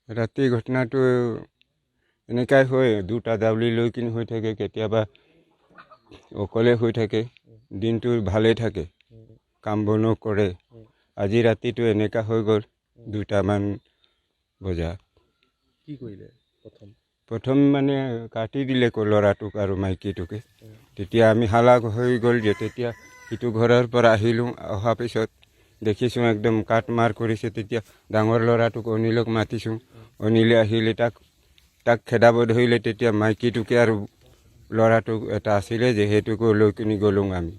ৰাতি ঘটনাটো এনেকাই হয়, দুটা দাউলি লৈ কিনে হৈ থাকে, কেতিয়াবা অকলে হৈ থাকে, দিনটো ভালেই থাকে, কাম বনো কৰে। আজি ৰাতিটো এনেকা হৈ গ'ল 2টামান বজাত। কি কৰিলে প্ৰথম মানে কাটি দিলে ল'ৰাটোক আৰু মাইকীটোকে। তেতিয়া আমি হালা হৈ গ'ল যে, তেতিয়া সিটো ঘৰৰ পৰা আহিলোঁ। অহাৰ পিছত দেখিছোঁ একদম কাট মাৰ কৰিছে। তেতিয়া ডাঙৰ ল'ৰাটোক অনিলক মাতিছোঁ। অনিলে আহিলে, তাক খেদাব ধৰিলে। তেতিয়া মাইকীটোকে আৰু ল'ৰাটোক এটা আছিলে যে, সেইটোকো লৈ কিনি গ'লোঁ, আমি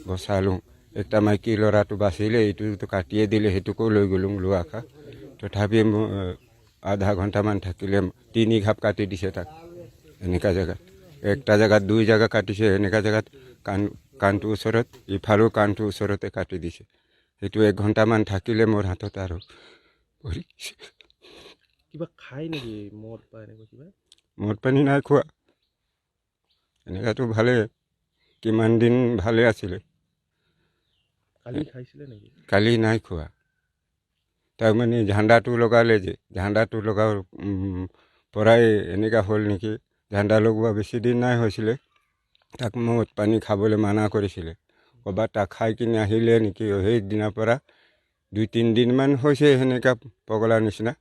বচালোঁ। একটা মাইকী ল'ৰাটো বাচিলে, এইটোতো কাটিয়ে দিলে, সেইটোকো লৈ গ'লোঁ লোৱাখা। তথাপি আধা ঘণ্টামান থাকিলে 3 ঘাপ কাটি দিছে তাক। এনেকুৱা জেগাত একটা জেগাত 2 জেগা কাটিছে, এনেকুৱা জেগাত কাণটোৰ ওচৰত, ইফালেও কাণটোৰ ওচৰতে কাটি দিছে। সেইটো 1 ঘণ্টামান থাকিলে মোৰ হাতত আৰু কিবা খাই নেকি, মদ বা এনেকুৱা কিবা? মদ পানী নাই খোৱা, এনেকুৱাতো ভালেই, কিমান দিন ভালে আছিলে। কালি খাইছিলে নেকি? কালি নাই খোৱা। তাৰমানে ঝাণ্ডাটো লগালে যে, ঝাণ্ডাটো লগাৰ পৰাই এনেকুৱা হ'ল নেকি। ঝাণ্ডা লগোৱা বেছি দিন নাই হৈছিলে, তাক মদ পানী খাবলৈ মানা কৰিছিলে। ক'ৰবাত তাক খাই কিনে আহিলে নেকি, সেইদিনাৰ পৰা 2-3 দিনমান হৈছে সেনেকুৱা পগলা নিচিনা।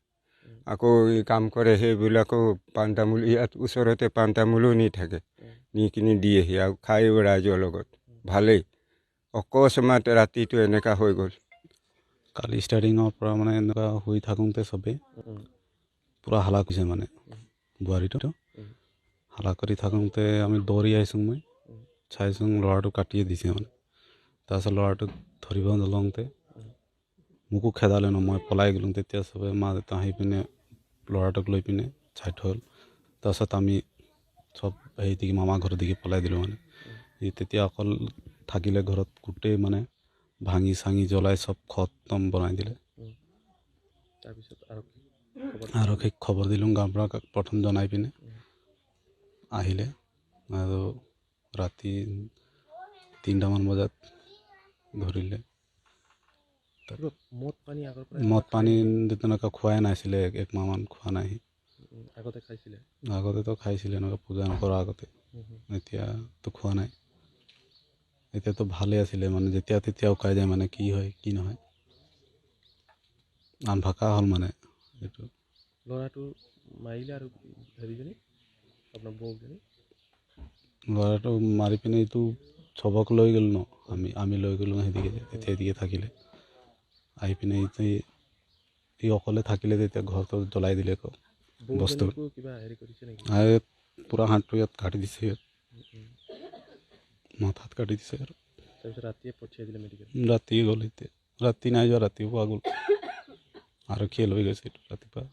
আকৌ কাম কৰে, সেইবিলাকো পাণ তামোল, ইয়াত ওচৰতে পাণ তামোলো নি থাকে, নি কিনি দিয়েহি আৰু খায়ো ৰাইজৰ লগত। ভালেই, অকস্মাত ৰাতিটো এনেকুৱা হৈ গ'ল। কালি ষ্টাৰ্টিঙৰ পৰা মানে এনেকুৱা হৈ থাকোঁতে চবেই পূৰা হালা কৰিছে মানে বোৱাৰীটো। হালা কৰি থাকোঁতে আমি দৌৰি আহিছোঁ, মই চাইছোঁ ল'ৰাটো কাটিয়ে দিছে মানে। তাৰপিছত ল'ৰাটোক ধৰিব নলওঁতে মোকো খেদালে ন, মই পলাই গ'লোঁ। তেতিয়া চবে মা দেউতা আহি পিনে ল'ৰাটোক লৈ পিনে চাই থ'ল। তাৰপিছত আমি চব হেৰিদিকে মামা ঘৰৰ দিকে পলাই দিলোঁ মানে। তেতিয়া অকল থাকিলে ঘৰত, গোটেই মানে ভাঙি চাঙি জ্বলাই চব খতম বনাই দিলে। তাৰপিছত আৰক্ষীক খবৰ দিলোঁ, গাঁৱৰ পৰা প্ৰথম জনাই পিনে আহিলে। আৰু ৰাতি 3টামান বজাত ধৰিলে। মদ পানী তেনেকুৱা খোৱাই নাছিলে, 1 মাহমান খোৱা নাই। আগতে খাইছিলে? আগতেতো খাইছিলে, এনেকুৱা পূজা নকৰাৰ আগতে। এতিয়াতো খোৱা নাই। এতিয়াতো ভালে আছিলে মানে, যেতিয়া তেতিয়া উকাই যায় মানে, কি হয় কি নহয় আনভাকা হ'ল মানে। এইটো ল'ৰাটো মাৰিলে আৰু হেৰিজনী, আপোনাৰ বৌজনী? ল'ৰাটো মাৰি পিনে এইটো চবক লৈ গ'ল ন, আমি লৈ গ'লোঁ সেইদিকে থাকিলে। আহি পিনে ই অকলে থাকিলে, তেতিয়া ঘৰটো জ্বলাই দিলে বস্তু। আৰু পূৰা হাতটো ইয়াত কাটি দিছে, মাথাত কাটি দিছে। আৰু তাৰপিছত ৰাতিয়ে পঠিয়াই দিলে মেডিকেল? ৰাতিয়ে গ'ল। এতিয়া ৰাতি নাই যোৱা, ৰাতিপুৱা গ'ল। আৰক্ষীয়ে লৈ গৈছে ৰাতিপুৱা।